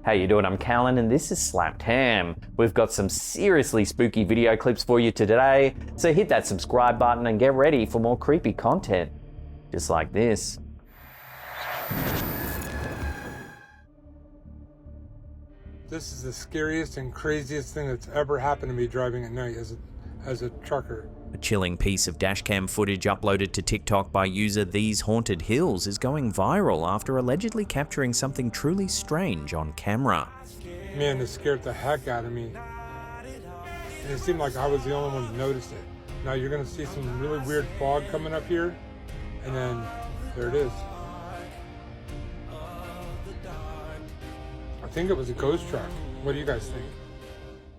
Hey, you doing? I'm Callan and this is Slapped Ham. We've got some seriously spooky video clips for you today, so hit that subscribe button and get ready for more creepy content. Just like this. This is the scariest and craziest thing that's ever happened to me driving at night as a trucker. A chilling piece of dashcam footage uploaded to TikTok by user These Haunted Hills is going viral after allegedly capturing something truly strange on camera. Man, this scared the heck out of me. And it seemed like I was the only one to notice it. Now you're gonna see some really weird fog coming up here, and then there it is. I think it was a ghost truck. What do you guys think?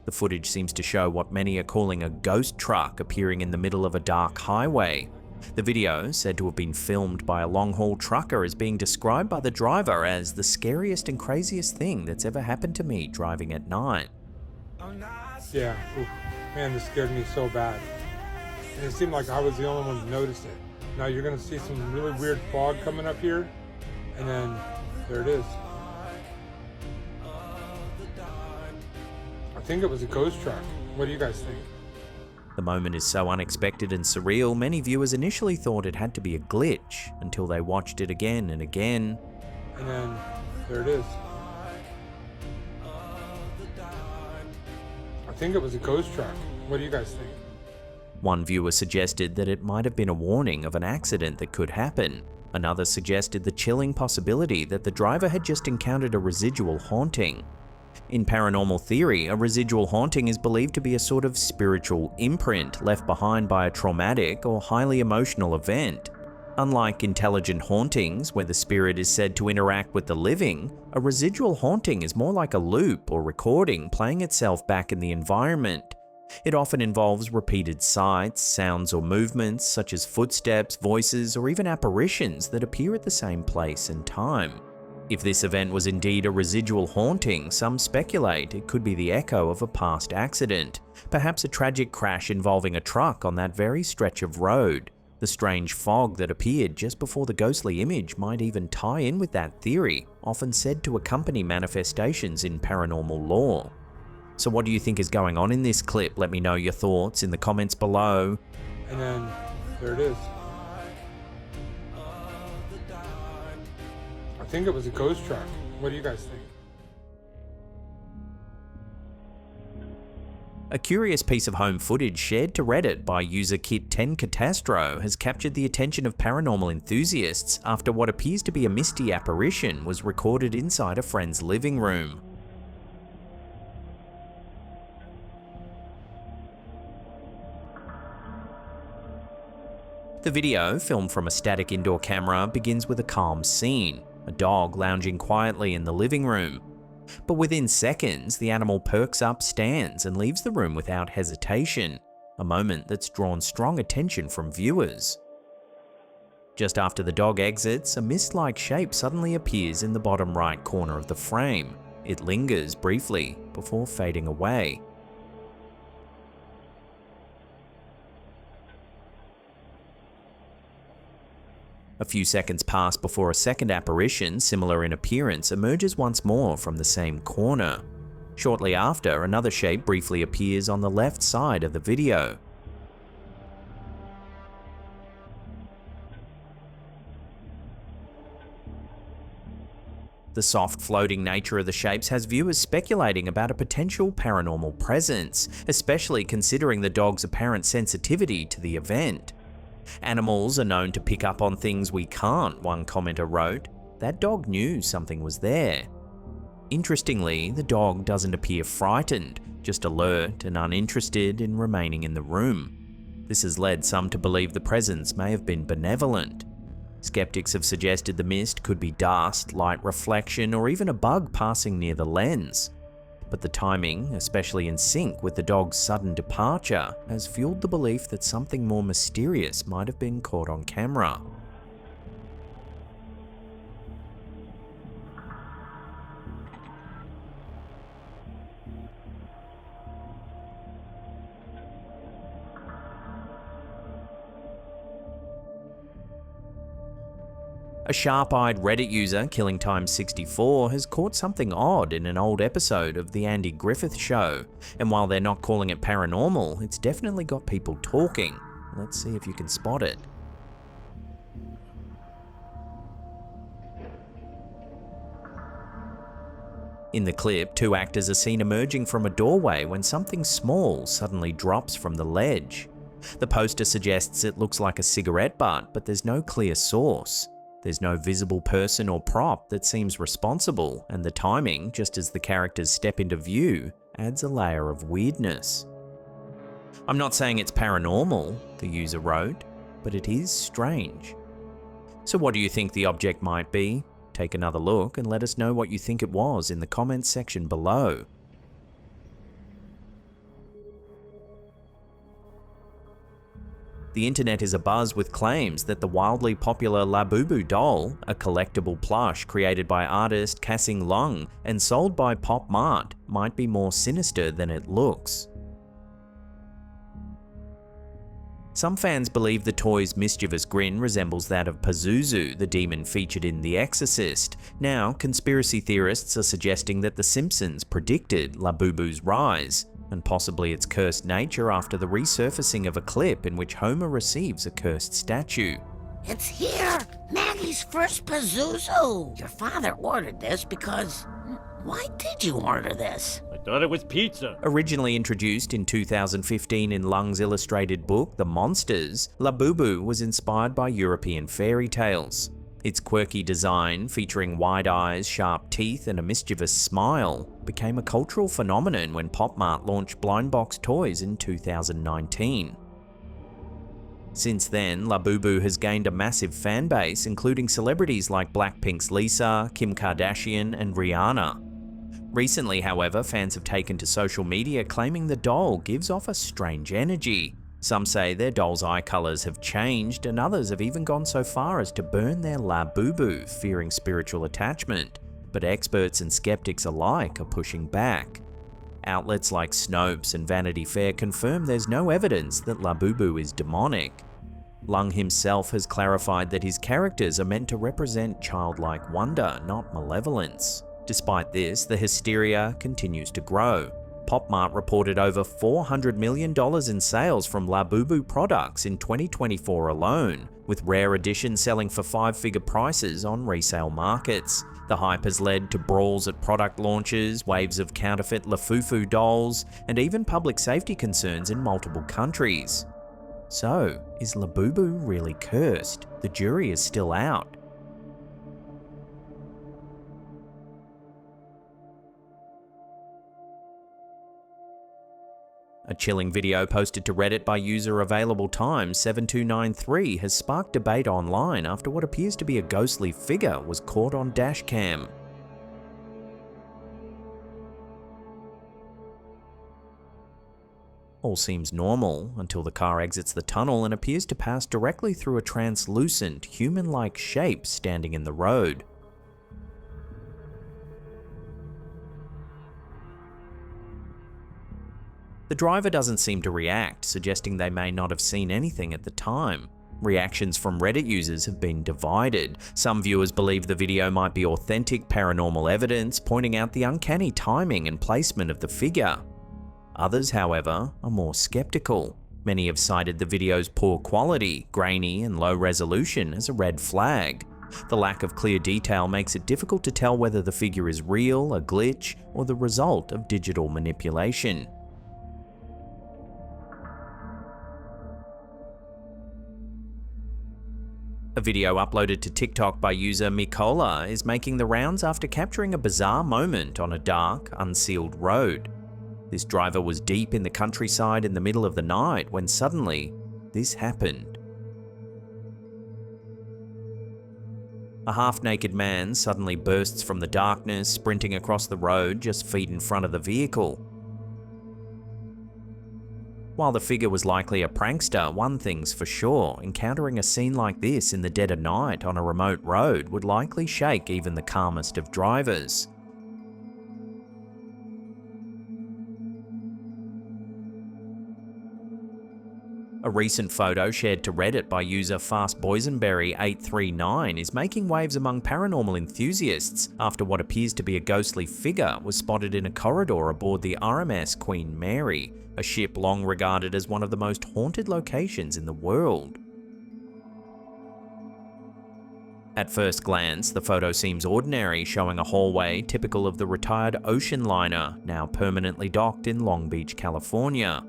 The footage seems to show what many are calling a ghost truck appearing in the middle of a dark highway. The video, said to have been filmed by a long-haul trucker, is being described by the driver as the scariest and craziest thing that's ever happened to me driving at night. Yeah, oof. Man, this scared me so bad. And it seemed like I was the only one to notice it. Now you're gonna see some really weird fog coming up here, and then there it is. I think it was a ghost truck. What do you guys think? The moment is so unexpected and surreal, many viewers initially thought it had to be a glitch until they watched it again and again. And then there it is. I think it was a ghost truck. What do you guys think? One viewer suggested that it might have been a warning of an accident that could happen. Another suggested the chilling possibility that the driver had just encountered a residual haunting. In paranormal theory, a residual haunting is believed to be a sort of spiritual imprint left behind by a traumatic or highly emotional event. Unlike intelligent hauntings, where the spirit is said to interact with the living, a residual haunting is more like a loop or recording playing itself back in the environment. It often involves repeated sights, sounds, or movements, such as footsteps, voices, or even apparitions that appear at the same place and time. If this event was indeed a residual haunting, some speculate it could be the echo of a past accident, perhaps a tragic crash involving a truck on that very stretch of road. The strange fog that appeared just before the ghostly image might even tie in with that theory, often said to accompany manifestations in paranormal lore. So what do you think is going on in this clip? Let me know your thoughts in the comments below. And then there it is. I think it was a ghost truck. What do you guys think? A curious piece of home footage shared to Reddit by user Kit10Catastro has captured the attention of paranormal enthusiasts after what appears to be a Misty apparition was recorded inside a friend's living room. The video, filmed from a static indoor camera, begins with a calm scene. A dog lounging quietly in the living room. But within seconds, the animal perks up, stands, and leaves the room without hesitation, a moment that's drawn strong attention from viewers. Just after the dog exits, a mist-like shape suddenly appears in the bottom right corner of the frame. It lingers briefly before fading away. A few seconds pass before a second apparition, similar in appearance, emerges once more from the same corner. Shortly after, another shape briefly appears on the left side of the video. The soft floating nature of the shapes has viewers speculating about a potential paranormal presence, especially considering the dog's apparent sensitivity to the event. Animals are known to pick up on things we can't, one commenter wrote. That dog knew something was there. Interestingly, the dog doesn't appear frightened, just alert and uninterested in remaining in the room. This has led some to believe the presence may have been benevolent. Skeptics have suggested the mist could be dust, light reflection, or even a bug passing near the lens. But the timing, especially in sync with the dog's sudden departure, has fueled the belief that something more mysterious might have been caught on camera. A sharp-eyed Reddit user, KillingTime64, has caught something odd in an old episode of The Andy Griffith Show, and while they're not calling it paranormal, it's definitely got people talking. Let's see if you can spot it. In the clip, two actors are seen emerging from a doorway when something small suddenly drops from the ledge. The poster suggests it looks like a cigarette butt, but there's no clear source. There's no visible person or prop that seems responsible, and the timing, just as the characters step into view, adds a layer of weirdness. I'm not saying it's paranormal, the user wrote, but it is strange. So what do you think the object might be? Take another look and let us know what you think it was in the comments section below. The internet is abuzz with claims that the wildly popular Laboo doll, a collectible plush created by artist Kassing Lung and sold by Pop Mart, might be more sinister than it looks. Some fans believe the toy's mischievous grin resembles that of Pazuzu, the demon featured in The Exorcist. Now, conspiracy theorists are suggesting that The Simpsons predicted Laboo's rise, and possibly its cursed nature after the resurfacing of a clip in which Homer receives a cursed statue. It's here! Maggie's first Pazuzu! Your father ordered this because... Why did you order this? I thought it was pizza. Originally introduced in 2015 in Lung's illustrated book, The Monsters, Laboo was inspired by European fairy tales. Its quirky design, featuring wide eyes, sharp teeth, and a mischievous smile, became a cultural phenomenon when Pop Mart launched blind box toys in 2019. Since then, Laboo has gained a massive fan base, including celebrities like Blackpink's Lisa, Kim Kardashian, and Rihanna. Recently, however, fans have taken to social media claiming the doll gives off a strange energy. Some say their doll's eye colours have changed, and others have even gone so far as to burn their Laboo, fearing spiritual attachment. But experts and skeptics alike are pushing back. Outlets like Snopes and Vanity Fair confirm there's no evidence that Laboo is demonic. Lung himself has clarified that his characters are meant to represent childlike wonder, not malevolence. Despite this, the hysteria continues to grow. Pop Mart reported over $400 million in sales from Laboo products in 2024 alone, with rare editions selling for five-figure prices on resale markets. The hype has led to brawls at product launches, waves of counterfeit Lafufu dolls, and even public safety concerns in multiple countries. So, is Laboo really cursed? The jury is still out. A chilling video posted to Reddit by user Available Time 7293 has sparked debate online after what appears to be a ghostly figure was caught on dashcam. All seems normal until the car exits the tunnel and appears to pass directly through a translucent, human-like shape standing in the road. The driver doesn't seem to react, suggesting they may not have seen anything at the time. Reactions from Reddit users have been divided. Some viewers believe the video might be authentic paranormal evidence, pointing out the uncanny timing and placement of the figure. Others, however, are more skeptical. Many have cited the video's poor quality, grainy, and low resolution as a red flag. The lack of clear detail makes it difficult to tell whether the figure is real, a glitch, or the result of digital manipulation. A video uploaded to TikTok by user Mikola is making the rounds after capturing a bizarre moment on a dark, unsealed road. This driver was deep in the countryside in the middle of the night when suddenly, this happened. A half-naked man suddenly bursts from the darkness, sprinting across the road just feet in front of the vehicle. While the figure was likely a prankster, one thing's for sure, encountering a scene like this in the dead of night on a remote road would likely shake even the calmest of drivers. A recent photo shared to Reddit by user FastBoysenberry839 is making waves among paranormal enthusiasts after what appears to be a ghostly figure was spotted in a corridor aboard the RMS Queen Mary, a ship long regarded as one of the most haunted locations in the world. At first glance, the photo seems ordinary, showing a hallway typical of the retired ocean liner, now permanently docked in Long Beach, California.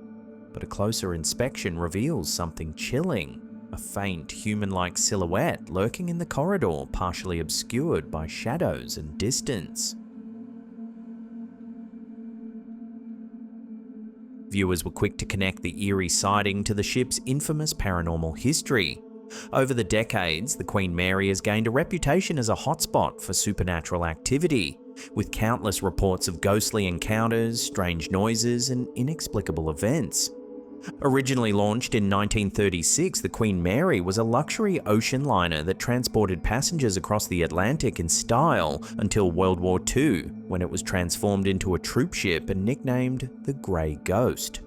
But a closer inspection reveals something chilling, a faint human-like silhouette lurking in the corridor, partially obscured by shadows and distance. Viewers were quick to connect the eerie sighting to the ship's infamous paranormal history. Over the decades, the Queen Mary has gained a reputation as a hotspot for supernatural activity, with countless reports of ghostly encounters, strange noises, and inexplicable events. Originally launched in 1936, the Queen Mary was a luxury ocean liner that transported passengers across the Atlantic in style until World War II, when it was transformed into a troop ship and nicknamed the Grey Ghost.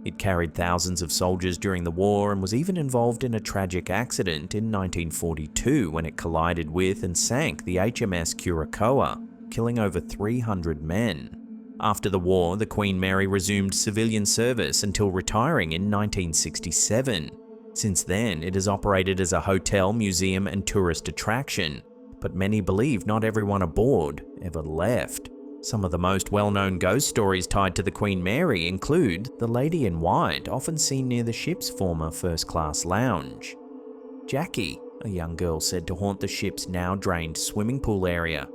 It carried thousands of soldiers during the war and was even involved in a tragic accident in 1942 when it collided with and sank the HMS Curacoa, killing over 300 men. After the war, the Queen Mary resumed civilian service until retiring in 1967. Since then, it has operated as a hotel, museum, and tourist attraction, but many believe not everyone aboard ever left. Some of the most well-known ghost stories tied to the Queen Mary include the Lady in White, often seen near the ship's former first-class lounge. Jackie, a young girl said to haunt the ship's now-drained swimming pool area.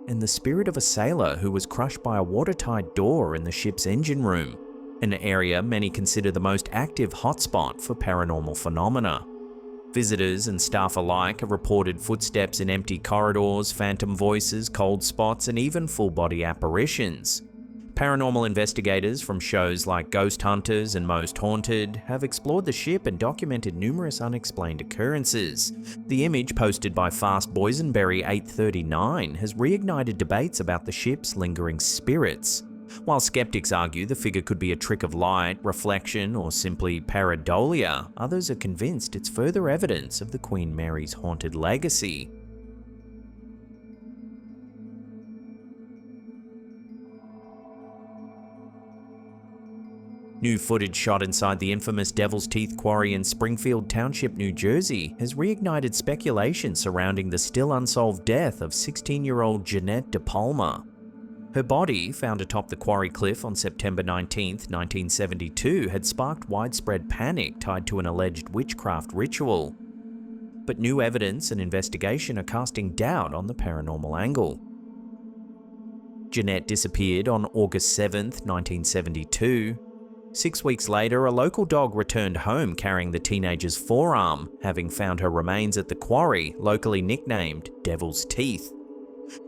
And the spirit of a sailor who was crushed by a watertight door in the ship's engine room, an area many consider the most active hotspot for paranormal phenomena. Visitors and staff alike have reported footsteps in empty corridors, phantom voices, cold spots, and even full-body apparitions. Paranormal investigators from shows like Ghost Hunters and Most Haunted have explored the ship and documented numerous unexplained occurrences. The image posted by FastBoysenberry839 has reignited debates about the ship's lingering spirits. While skeptics argue the figure could be a trick of light, reflection, or simply pareidolia, others are convinced it's further evidence of the Queen Mary's haunted legacy. New footage shot inside the infamous Devil's Teeth Quarry in Springfield Township, New Jersey, has reignited speculation surrounding the still unsolved death of 16-year-old Jeanette De Palma. Her body, found atop the quarry cliff on September 19, 1972, had sparked widespread panic tied to an alleged witchcraft ritual. But new evidence and investigation are casting doubt on the paranormal angle. Jeanette disappeared on August 7, 1972. 6 weeks later, a local dog returned home carrying the teenager's forearm, having found her remains at the quarry, locally nicknamed Devil's Teeth.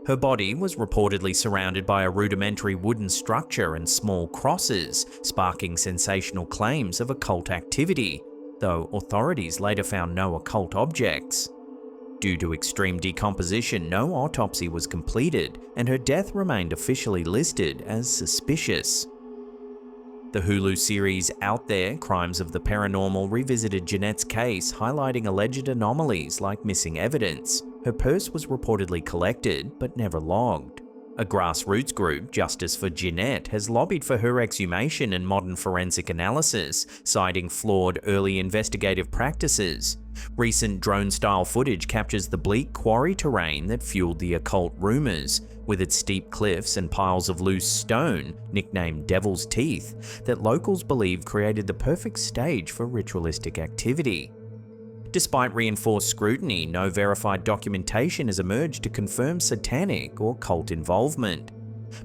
Her body was reportedly surrounded by a rudimentary wooden structure and small crosses, sparking sensational claims of occult activity, though authorities later found no occult objects. Due to extreme decomposition, no autopsy was completed, and her death remained officially listed as suspicious. The Hulu series Out There: Crimes of the Paranormal revisited Jeanette's case, highlighting alleged anomalies like missing evidence. Her purse was reportedly collected, but never logged. A grassroots group, Justice for Jeanette, has lobbied for her exhumation and modern forensic analysis, citing flawed early investigative practices. Recent drone-style footage captures the bleak quarry terrain that fueled the occult rumors, with its steep cliffs and piles of loose stone, nicknamed Devil's Teeth, that locals believe created the perfect stage for ritualistic activity. Despite reinforced scrutiny, no verified documentation has emerged to confirm satanic or cult involvement.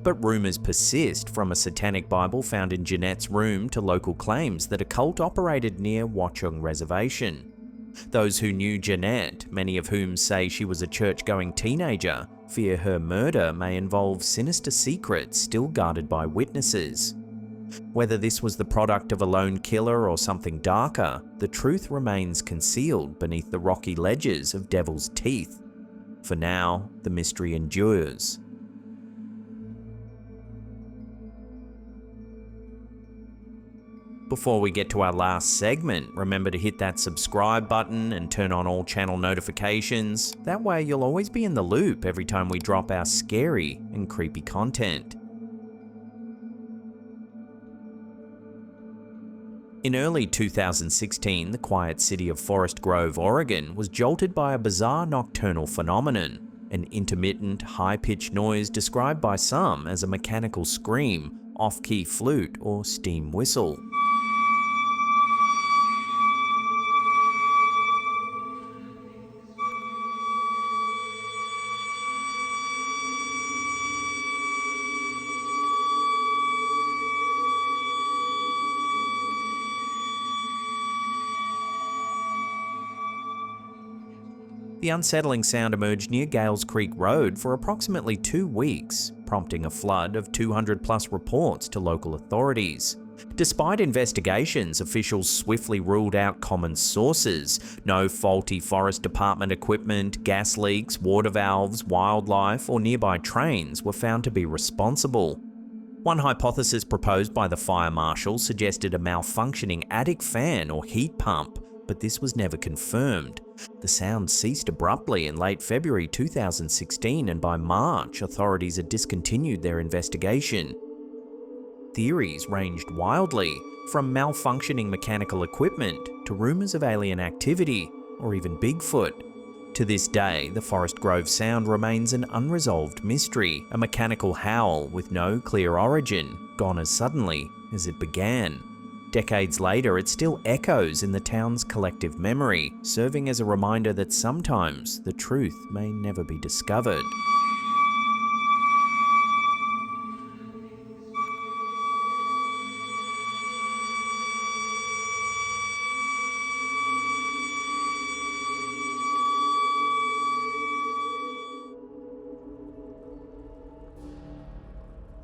But rumors persist, from a satanic Bible found in Jeanette's room to local claims that a cult operated near Watchung Reservation. Those who knew Jeanette, many of whom say she was a church-going teenager, fear her murder may involve sinister secrets still guarded by witnesses. Whether this was the product of a lone killer or something darker, the truth remains concealed beneath the rocky ledges of Devil's Teeth. For now, the mystery endures. Before we get to our last segment, remember to hit that subscribe button and turn on all channel notifications. That way you'll always be in the loop every time we drop our scary and creepy content. In early 2016, the quiet city of Forest Grove, Oregon was jolted by a bizarre nocturnal phenomenon, an intermittent, high-pitched noise described by some as a mechanical scream, off-key flute, or steam whistle. The unsettling sound emerged near Gales Creek Road for approximately 2 weeks, prompting a flood of 200+ reports to local authorities. Despite investigations, officials swiftly ruled out common sources. No faulty forest department equipment, gas leaks, water valves, wildlife, or nearby trains were found to be responsible. One hypothesis proposed by the fire marshal suggested a malfunctioning attic fan or heat pump, but this was never confirmed. The sound ceased abruptly in late February 2016, and by March, authorities had discontinued their investigation. Theories ranged wildly, from malfunctioning mechanical equipment to rumors of alien activity, or even Bigfoot. To this day, the Forest Grove sound remains an unresolved mystery, a mechanical howl with no clear origin, gone as suddenly as it began. Decades later, it still echoes in the town's collective memory, serving as a reminder that sometimes the truth may never be discovered.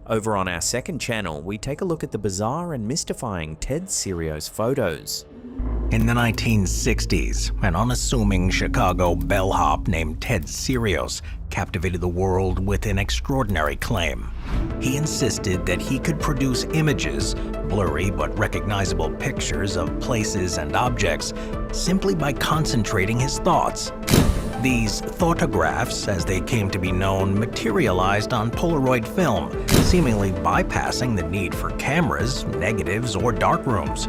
Over on our second channel, we take a look at the bizarre and mystifying Ted Cerios photos. In the 1960s, an unassuming Chicago bellhop named Ted Cerios captivated the world with an extraordinary claim. He insisted that he could produce images, blurry but recognizable pictures of places and objects, simply by concentrating his thoughts. These photographs, as they came to be known, materialized on Polaroid film, seemingly bypassing the need for cameras, negatives, or darkrooms.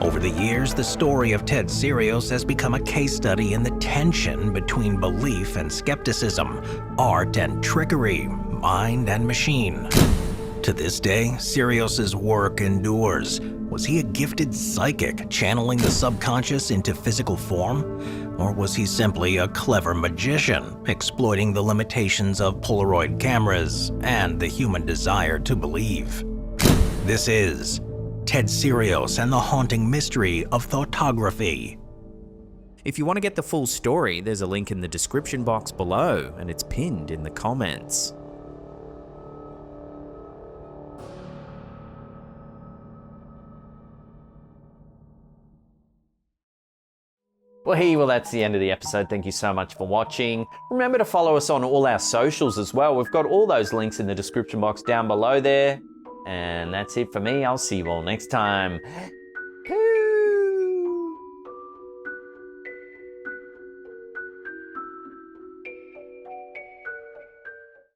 Over the years, the story of Ted Cerios has become a case study in the tension between belief and skepticism, art and trickery, mind and machine. To this day, Cerios' work endures. Was he a gifted psychic, channeling the subconscious into physical form? Or was he simply a clever magician, exploiting the limitations of Polaroid cameras and the human desire to believe? This is Ted Cerios and the haunting mystery of photography. If you want to get the full story, there's a link in the description box below, and it's pinned in the comments. Well, that's the end of the episode. Thank you so much for watching. Remember to follow us on all our socials as well. We've got all those links in the description box down below there. And that's it for me. I'll see you all next time.